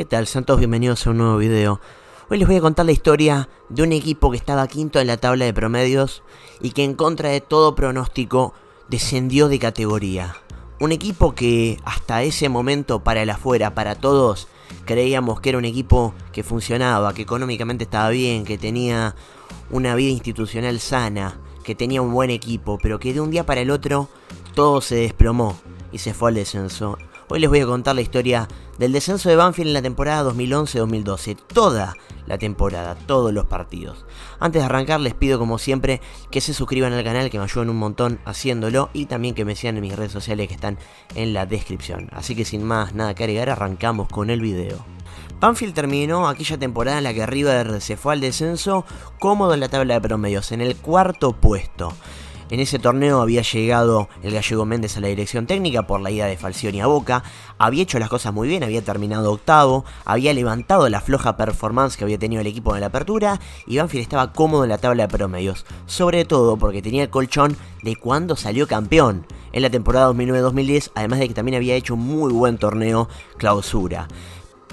¿Qué tal? Sean todos bienvenidos a un nuevo video. Hoy les voy a contar la historia de un equipo que estaba quinto en la tabla de promedios y que en contra de todo pronóstico descendió de categoría. Un equipo que hasta ese momento para el afuera, para todos, creíamos que era un equipo que funcionaba, que económicamente estaba bien, que tenía una vida institucional sana, que tenía un buen equipo, pero que de un día para el otro todo se desplomó y se fue al descenso. Hoy les voy a contar la historia del descenso de Banfield en la temporada 2011-2012. Toda la temporada, todos los partidos. Antes de arrancar les pido como siempre que se suscriban al canal, que me ayuden un montón haciéndolo. Y también que me sigan en mis redes sociales que están en la descripción. Así que sin más nada que agregar, arrancamos con el video. Banfield terminó aquella temporada en la que River se fue al descenso cómodo en la tabla de promedios, en el cuarto puesto. En ese torneo había llegado el gallego Méndez a la dirección técnica por la ida de Falcioni a Boca, había hecho las cosas muy bien, había terminado octavo, había levantado la floja performance que había tenido el equipo en la apertura y Banfield estaba cómodo en la tabla de promedios, sobre todo porque tenía el colchón de cuando salió campeón en la temporada 2009-2010, además de que también había hecho un muy buen torneo clausura.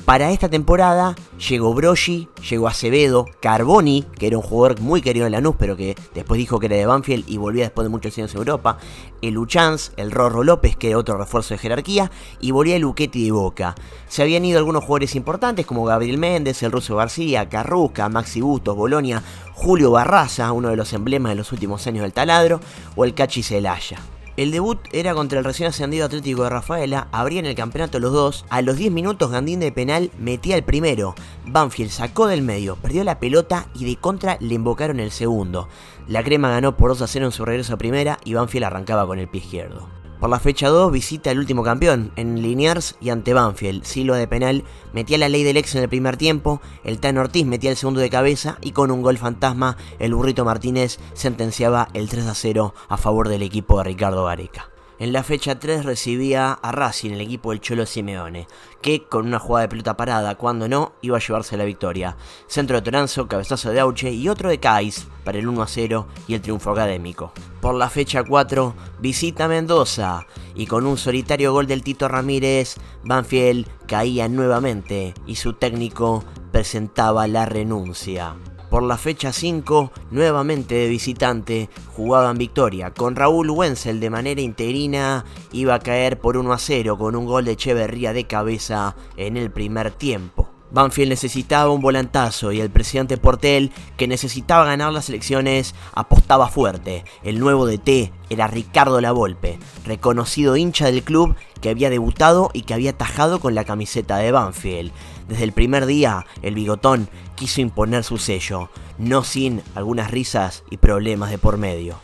Para esta temporada llegó Broggi, llegó Acevedo, Carboni, que era un jugador muy querido en Lanús, pero que después dijo que era de Banfield y volvía después de muchos años en Europa, el Luchans, el Rorro López, que era otro refuerzo de jerarquía, y volvía el Luchetti de Boca. Se habían ido algunos jugadores importantes como Gabriel Méndez, el Ruso García, Carrusca, Maxi Bustos, Bolonia, Julio Barraza, uno de los emblemas de los últimos años del taladro, o el Cachi Celaya. El debut era contra el recién ascendido Atlético de Rafaela, abrían el campeonato los dos, a los 10 minutos Gandín de penal metía el primero, Banfield sacó del medio, perdió la pelota y de contra le invocaron el segundo. La Crema ganó por 2-0 en su regreso a primera y Banfield arrancaba con el pie izquierdo. Por la fecha 2 visita el último campeón, en Liniers y ante Banfield. Silva de penal metía la ley del ex en el primer tiempo, el Tano Ortiz metía el segundo de cabeza y con un gol fantasma el Burrito Martínez sentenciaba el 3-0 a favor del equipo de Ricardo Gareca. En la fecha 3 recibía a Racing, el equipo del Cholo Simeone, que con una jugada de pelota parada, cuando no, iba a llevarse la victoria. Centro de Toranzo, cabezazo de Auche y otro de Cais para el 1-0 y el triunfo académico. Por la fecha 4 visita Mendoza y con un solitario gol del Tito Ramírez, Banfield caía nuevamente y su técnico presentaba la renuncia. Por la fecha 5, nuevamente de visitante, jugaban victoria. Con Raúl Wenzel de manera interina iba a caer por 1-0 con un gol de Echeverría de cabeza en el primer tiempo. Banfield necesitaba un volantazo y el presidente Portel, que necesitaba ganar las elecciones, apostaba fuerte. El nuevo DT era Ricardo Lavolpe, reconocido hincha del club que había debutado y que había tajado con la camiseta de Banfield. Desde el primer día, el bigotón quiso imponer su sello, no sin algunas risas y problemas de por medio.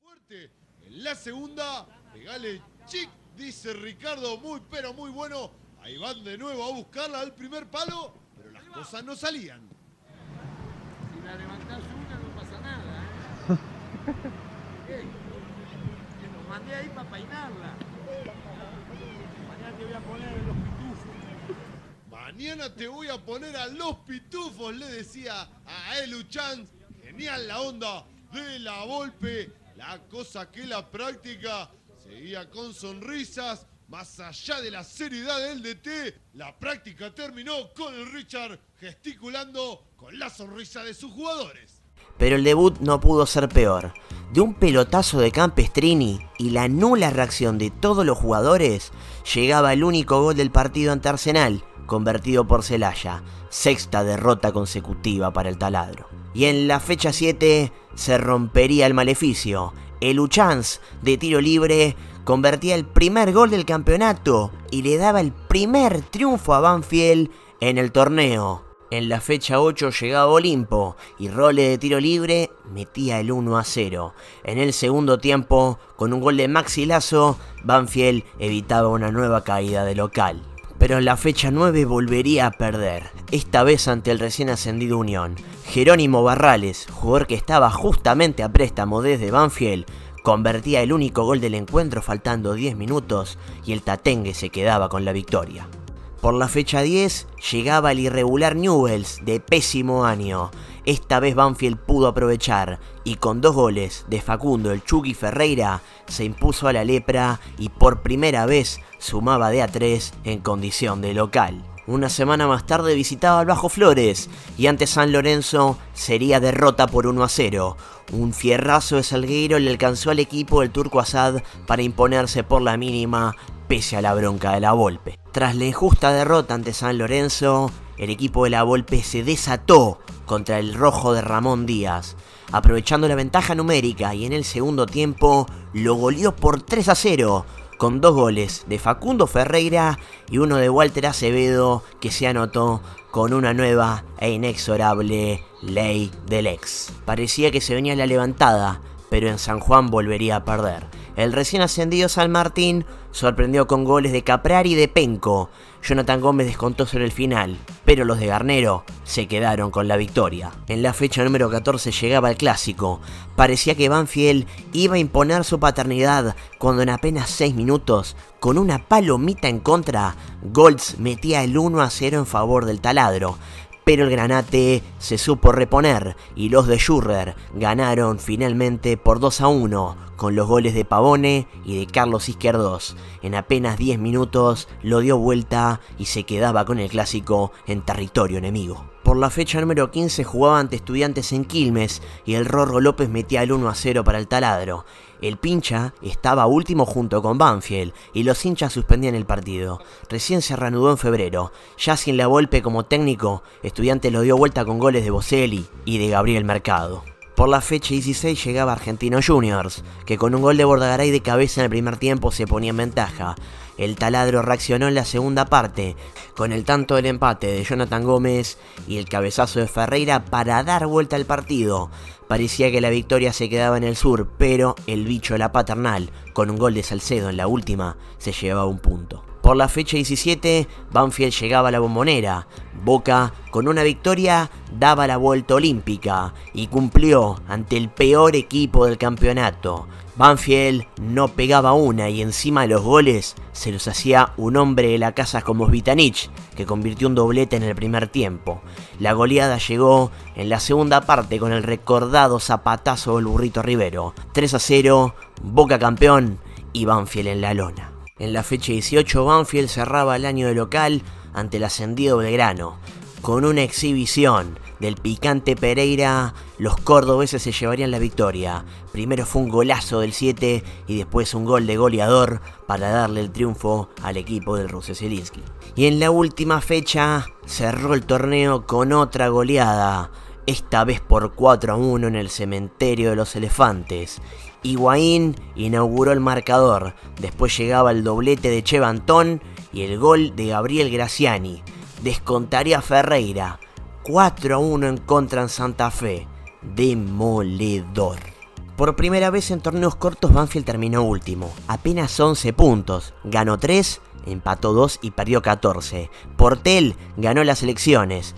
Fuerte, en la segunda, pegale chic, dice Ricardo, muy pero muy bueno. Ahí van de nuevo a buscarla al primer palo, pero las cosas no salían. Si la levantás una no pasa nada, ¿eh? Lo mandé ahí para peinarla. Mañana te voy a poner en los pitufos. Mañana te voy a poner a los pitufos, le decía a Eluchans. Genial la onda de la Volpe. La cosa que la práctica seguía con sonrisas. Más allá de la seriedad del DT, la práctica terminó con el Richard gesticulando con la sonrisa de sus jugadores. Pero el debut no pudo ser peor. De un pelotazo de Campestrini y la nula reacción de todos los jugadores, llegaba el único gol del partido ante Arsenal, convertido por Celaya. Sexta derrota consecutiva para el taladro. Y en la fecha 7 se rompería el maleficio. El Luchans de tiro libre convertía el primer gol del campeonato y le daba el primer triunfo a Banfield en el torneo. En la fecha 8 llegaba Olimpo y Role de tiro libre metía el 1-0. En el segundo tiempo, con un gol de Maxi Lazo, Banfield evitaba una nueva caída de local. Pero en la fecha 9 volvería a perder, esta vez ante el recién ascendido Unión. Jerónimo Barrales, jugador que estaba justamente a préstamo desde Banfield, convertía el único gol del encuentro faltando 10 minutos y el Tatengue se quedaba con la victoria. Por la fecha 10 llegaba el irregular Newell's de pésimo año. Esta vez Banfield pudo aprovechar y con 2 goles de Facundo el Chucky Ferreira se impuso a la Lepra y por primera vez sumaba de a 3 en condición de local. Una semana más tarde visitaba al Bajo Flores y ante San Lorenzo sería derrota por 1-0. Un fierrazo de Salgueiro le alcanzó al equipo del Turco Asad para imponerse por la mínima pese a la bronca de la Volpe. Tras la injusta derrota ante San Lorenzo, el equipo de la Volpe se desató contra el rojo de Ramón Díaz, aprovechando la ventaja numérica, y en el segundo tiempo lo goleó por 3-0. Con 2 goles de Facundo Ferreira y uno de Walter Acevedo, que se anotó con una nueva e inexorable ley del ex. Parecía que se venía la levantada, pero en San Juan volvería a perder. El recién ascendido San Martín sorprendió con goles de Caprari y de Penco. Jonathan Gómez descontó sobre el final, pero los de Garnero se quedaron con la victoria. En la fecha número 14 llegaba el clásico. Parecía que Banfield iba a imponer su paternidad cuando en apenas 6 minutos, con una palomita en contra, Goltz metía el 1-0 en favor del Taladro. Pero el Granate se supo reponer y los de Schurrer ganaron finalmente por 2-1 con los goles de Pavone y de Carlos Izquierdos. En apenas 10 minutos lo dio vuelta y se quedaba con el clásico en territorio enemigo. Por la fecha número 15 jugaba ante Estudiantes en Quilmes y el Rorro López metía el 1-0 para el Taladro. El pincha estaba último junto con Banfield y los hinchas suspendían el partido. Recién se reanudó en febrero. Ya sin la Volpe como técnico, Estudiantes lo dio vuelta con goles de Boselli y de Gabriel Mercado. Por la fecha 16 llegaba Argentinos Juniors, que con un gol de Bordagaray de cabeza en el primer tiempo se ponía en ventaja. El Taladro reaccionó en la segunda parte, con el tanto del empate de Jonathan Gómez y el cabezazo de Ferreira para dar vuelta al partido. Parecía que la victoria se quedaba en el sur, pero el bicho de la Paternal, con un gol de Salcedo en la última, se llevaba un punto. Por la fecha 17, Banfield llegaba a la Bombonera. Boca, con una victoria, daba la vuelta olímpica y cumplió ante el peor equipo del campeonato. Banfield no pegaba una y encima de los goles se los hacía un hombre de la casa como Svitanich, que convirtió un doblete en el primer tiempo. La goleada llegó en la segunda parte con el recordado zapatazo del Burrito Rivero. 3-0, Boca campeón y Banfield en la lona. En la fecha 18, Banfield cerraba el año de local ante el ascendido Belgrano. Con una exhibición del picante Pereira, los cordobeses se llevarían la victoria. Primero fue un golazo del 7 y después un gol de goleador para darle el triunfo al equipo del Russo Zielinski. Y en la última fecha cerró el torneo con otra goleada, esta vez por 4-1 en el Cementerio de los Elefantes. Higuaín inauguró el marcador, después llegaba el doblete de Che Bantón y el gol de Gabriel Graciani. Descontaría Ferreira, 4-1 en contra en Santa Fe, demoledor. Por primera vez en torneos cortos Banfield terminó último, apenas 11 puntos, ganó 3, empató 2 y perdió 14. Portel ganó las elecciones,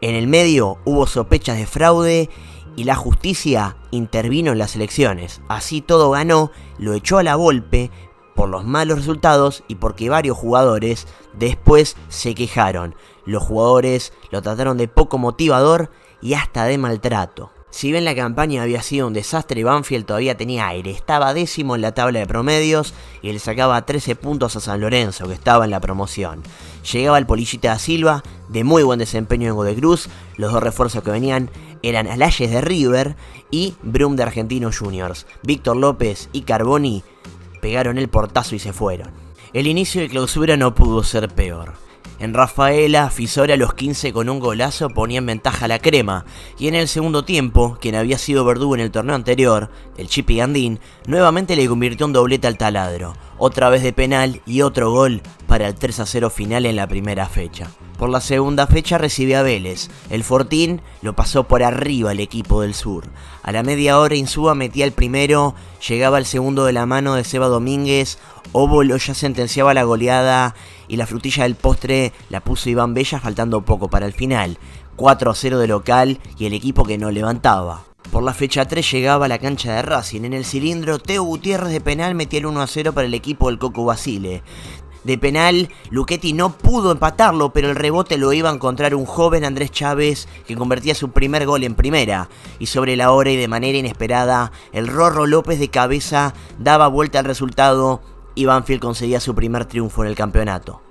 en el medio hubo sospechas de fraude y la justicia intervino en las elecciones. Así todo ganó, lo echó a la Volpe por los malos resultados y porque varios jugadores después se quejaron. Los jugadores lo trataron de poco motivador y hasta de maltrato. Si bien la campaña había sido un desastre, Banfield todavía tenía aire. Estaba 10º en la tabla de promedios y le sacaba 13 puntos a San Lorenzo, que estaba en la promoción. Llegaba el Polillita da Silva, de muy buen desempeño en Godoy Cruz. Los dos refuerzos que venían eran Alayes de River y Brum de Argentinos Juniors. Víctor López y Carboni pegaron el portazo y se fueron. El inicio de clausura no pudo ser peor. En Rafaela, Fisora a los 15 con un golazo ponía en ventaja a la Crema, y en el segundo tiempo, quien había sido verdugo en el torneo anterior, el Chipi Gandín, nuevamente le convirtió un doblete al Taladro, otra vez de penal y otro gol para el 3-0 final en la primera fecha. Por la segunda fecha recibe a Vélez, el Fortín lo pasó por arriba al equipo del sur. A la media hora Insúa metía el primero, llegaba el segundo de la mano de Seba Domínguez, Óbolo ya sentenciaba la goleada y la frutilla del postre la puso Iván Bella faltando poco para el final. 4-0 de local y el equipo que no levantaba. Por la fecha 3 llegaba a la cancha de Racing. En el cilindro, Teo Gutiérrez de penal metía el 1-0 para el equipo del Coco Basile. De penal, Luchetti no pudo empatarlo, pero el rebote lo iba a encontrar un joven Andrés Chávez que convertía su primer gol en primera. Y sobre la hora y de manera inesperada, el Rorro López de cabeza daba vuelta al resultado y Banfield conseguía su primer triunfo en el campeonato.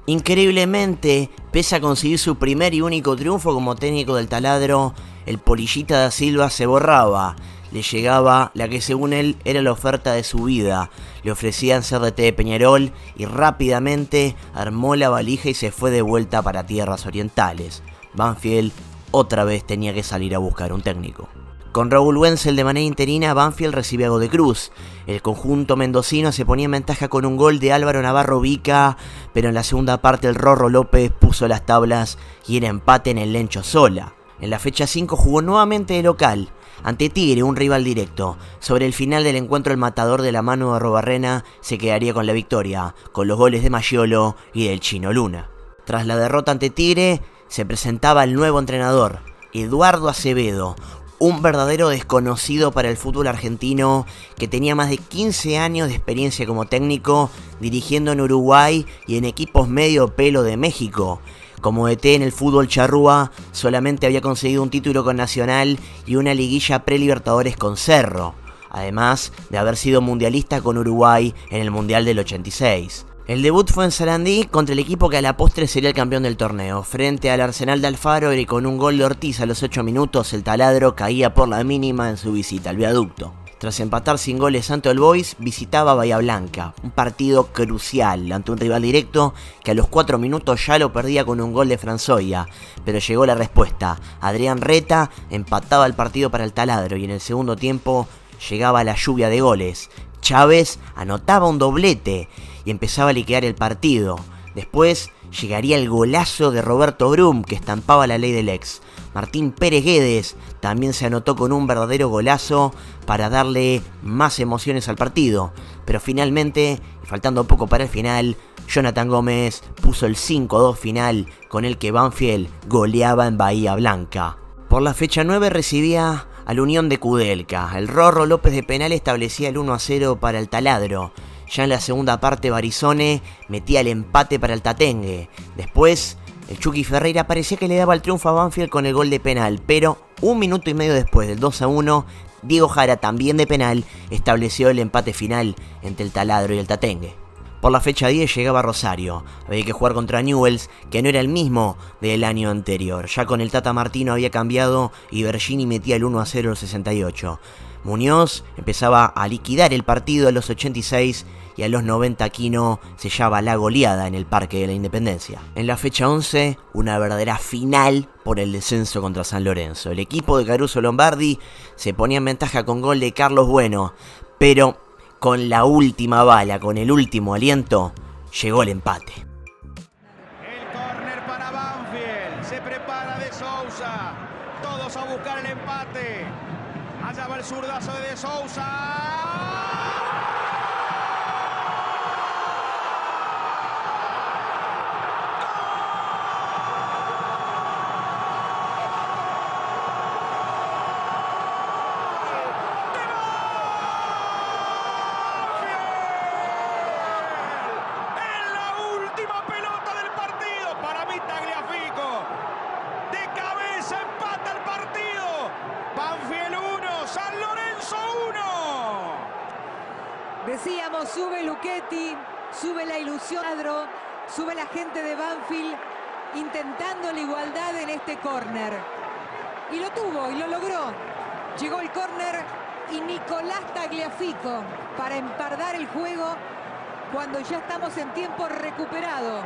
Increíblemente, pese a conseguir su primer y único triunfo como técnico del taladro, el Polillita da Silva se borraba. Le llegaba la que según él era la oferta de su vida. Le ofrecían ser DT de Peñarol y rápidamente armó la valija y se fue de vuelta para tierras orientales. Banfield otra vez tenía que salir a buscar un técnico. Con Raúl Wenzel de manera interina, Banfield recibe a Godoy Cruz. El conjunto mendocino se ponía en ventaja con un gol de Álvaro Navarro Vica, pero en la segunda parte el Rorro López puso las tablas y era empate en el Lencho Sola. En la fecha 5 jugó nuevamente de local, ante Tigre, un rival directo. Sobre el final del encuentro el matador de la mano de Robarrena se quedaría con la victoria, con los goles de Maggiolo y del Chino Luna. Tras la derrota ante Tigre, se presentaba el nuevo entrenador, Eduardo Acevedo, un verdadero desconocido para el fútbol argentino que tenía más de 15 años de experiencia como técnico dirigiendo en Uruguay y en equipos medio pelo de México. Como DT en el fútbol charrúa, solamente había conseguido un título con Nacional y una liguilla pre-Libertadores con Cerro, además de haber sido mundialista con Uruguay en el Mundial del 86. El debut fue en Sarandí contra el equipo que a la postre sería el campeón del torneo. Frente al Arsenal de Alfaro y con un gol de Ortiz a los 8 minutos, el taladro caía por la mínima en su visita al viaducto. Tras empatar sin goles ante All Boys, visitaba Bahía Blanca, un partido crucial ante un rival directo que a los 4 minutos ya lo perdía con un gol de Franzoia, pero llegó la respuesta. Adrián Reta empataba el partido para el taladro y en el segundo tiempo llegaba la lluvia de goles. Chávez anotaba un doblete y empezaba a liquidar el partido. Después llegaría el golazo de Roberto Brum que estampaba la ley del ex. Martín Pérez Guedes también se anotó con un verdadero golazo para darle más emociones al partido. Pero finalmente, y faltando poco para el final, Jonathan Gómez puso el 5-2 final con el que Banfield goleaba en Bahía Blanca. Por la fecha 9 recibía al Unión de Kudelka. El Rorro López de penal establecía el 1-0 para el taladro. Ya en la segunda parte Barizone metía el empate para el Tatengue. Después el Chucky Ferreira parecía que le daba el triunfo a Banfield con el gol de penal, pero un minuto y medio después del 2-1, Diego Jara, también de penal, estableció el empate final entre el taladro y el Tatengue. Por la fecha 10 llegaba Rosario. Había que jugar contra Newell's, que no era el mismo del año anterior. Ya con el Tata Martino había cambiado y Bergini metía el 1-0 al 68. Muñoz empezaba a liquidar el partido a los 86 y a los 90 Aquino sellaba la goleada en el Parque de la Independencia. En la fecha 11, una verdadera final por el descenso contra San Lorenzo. El equipo de Caruso Lombardi se ponía en ventaja con gol de Carlos Bueno, pero con la última bala, con el último aliento, llegó el empate. El córner para Banfield, se prepara De Sousa, todos a buscar el empate. Allá va el zurdazo de Sousa. Decíamos, sube Luchetti, sube la ilusión, sube la gente de Banfield intentando la igualdad en este córner. Y lo tuvo y lo logró. Llegó el córner y Nicolás Tagliafico para empardar el juego cuando ya estamos en tiempo recuperado.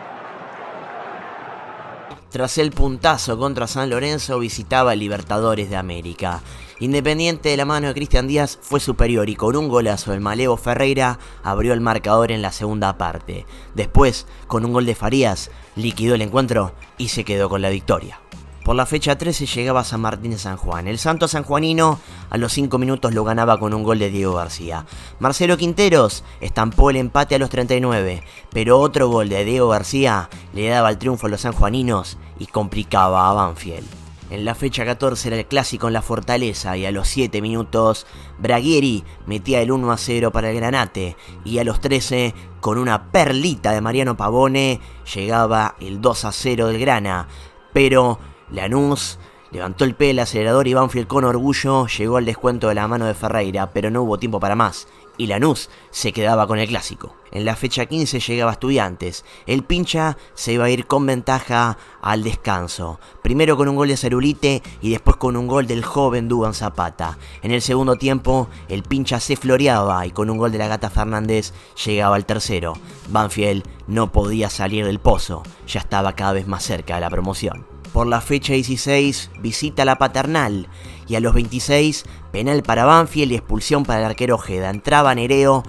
Tras el puntazo contra San Lorenzo visitaba el Libertadores de América. Independiente de la mano de Cristian Díaz fue superior y con un golazo del Malevo Ferreira abrió el marcador en la segunda parte. Después, con un gol de Farías, liquidó el encuentro y se quedó con la victoria. Por la fecha 13 llegaba San Martín de San Juan. El Santo sanjuanino a los 5 minutos lo ganaba con un gol de Diego García. Marcelo Quinteros estampó el empate a los 39, pero otro gol de Diego García le daba el triunfo a los sanjuaninos y complicaba a Banfield. En la fecha 14 era el clásico en la Fortaleza y a los 7 minutos Braguieri metía el 1-0 para el Granate y a los 13 con una perlita de Mariano Pavone llegaba el 2-0 del Grana, pero Lanús levantó el pie del acelerador y Banfield con orgullo llegó al descuento de la mano de Ferreira, pero no hubo tiempo para más y Lanús se quedaba con el clásico. En la fecha 15 llegaba Estudiantes. El pincha se iba a ir con ventaja al descanso. Primero con un gol de Cerulite y después con un gol del joven Dugan Zapata. En el segundo tiempo el pincha se floreaba y con un gol de la Gata Fernández llegaba al tercero. Banfield no podía salir del pozo, ya estaba cada vez más cerca de la promoción. Por la fecha 16 visita la Paternal y a los 26 penal para Banfield y expulsión para el arquero Ojeda. Entraba Nereo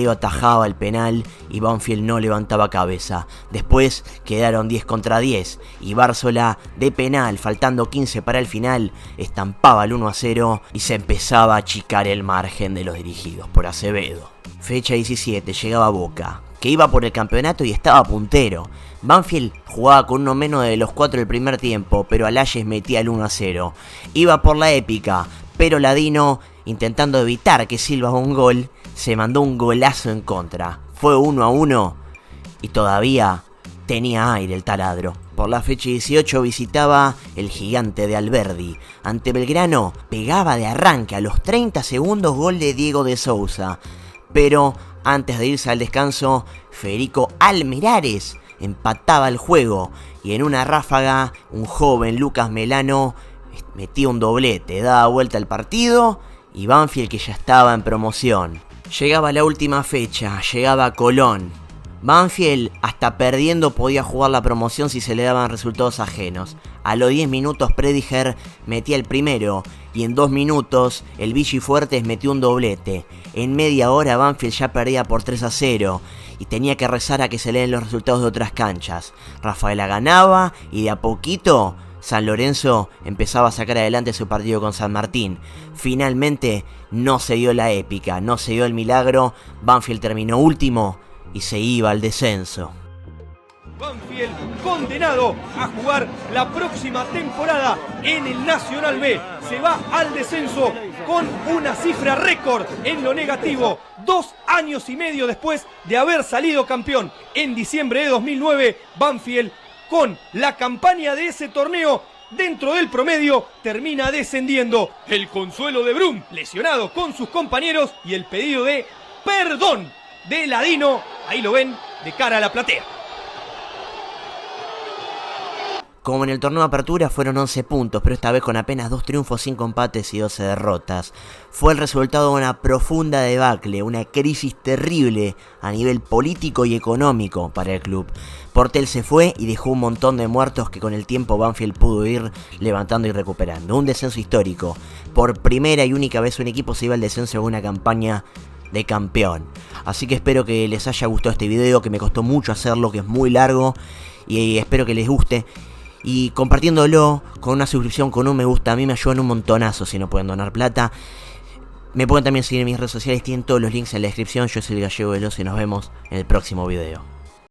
atajaba el penal y Banfield no levantaba cabeza. Después quedaron 10 contra 10 y Bárzola de penal, faltando 15 para el final, estampaba el 1-0 y se empezaba a achicar el margen de los dirigidos por Acevedo. Fecha 17 llegaba Boca, que iba por el campeonato y estaba puntero. Banfield jugaba con uno menos de los 4 del primer tiempo, pero Alayes metía el 1-0. Iba por la épica, pero Ladino, intentando evitar que Silva haga un gol, se mandó un golazo en contra. Fue 1-1 y todavía tenía aire el taladro. Por la fecha 18 visitaba el Gigante de Alberdi. Ante Belgrano pegaba de arranque a los 30 segundos gol de Diego de Sousa. Pero antes de irse al descanso, Federico Almerares empataba el juego y en una ráfaga un joven Lucas Melano metía un doblete, daba vuelta al partido y Banfield, que ya estaba en promoción. Llegaba la última fecha, llegaba Colón. Banfield hasta perdiendo podía jugar la promoción si se le daban resultados ajenos. A los 10 minutos Prediger metía el primero y en 2 minutos el Vichy Fuertes metió un doblete. En media hora Banfield ya perdía por 3-0 y tenía que rezar a que se le den los resultados de otras canchas. Rafaela ganaba y de a poquito San Lorenzo empezaba a sacar adelante su partido con San Martín. Finalmente no se dio la épica, no se dio el milagro. Banfield terminó último y se iba al descenso. Banfield condenado a jugar la próxima temporada en el Nacional B. Se va al descenso con una cifra récord en lo negativo. 2 años y medio después de haber salido campeón en diciembre de 2009, Banfield, con la campaña de ese torneo dentro del promedio, termina descendiendo. El consuelo de Brum, lesionado con sus compañeros, y el pedido de perdón de Ladino, ahí lo ven, de cara a la platea. Como en el torneo de apertura fueron 11 puntos, pero esta vez con apenas 2 triunfos, 5 empates y 12 derrotas. Fue el resultado de una profunda debacle, una crisis terrible a nivel político y económico para el club. Portel se fue y dejó un montón de muertos que con el tiempo Banfield pudo ir levantando y recuperando. Un descenso histórico. Por primera y única vez un equipo se iba al descenso con una campaña de campeón. Así que espero que les haya gustado este video, que me costó mucho hacerlo, que es muy largo, y espero que les guste. Y compartiéndolo con una suscripción, con un me gusta, a mí me ayudan un montonazo si no pueden donar plata. Me pueden también seguir en mis redes sociales, tienen todos los links en la descripción. Yo soy el Gallego Veloz y nos vemos en el próximo video.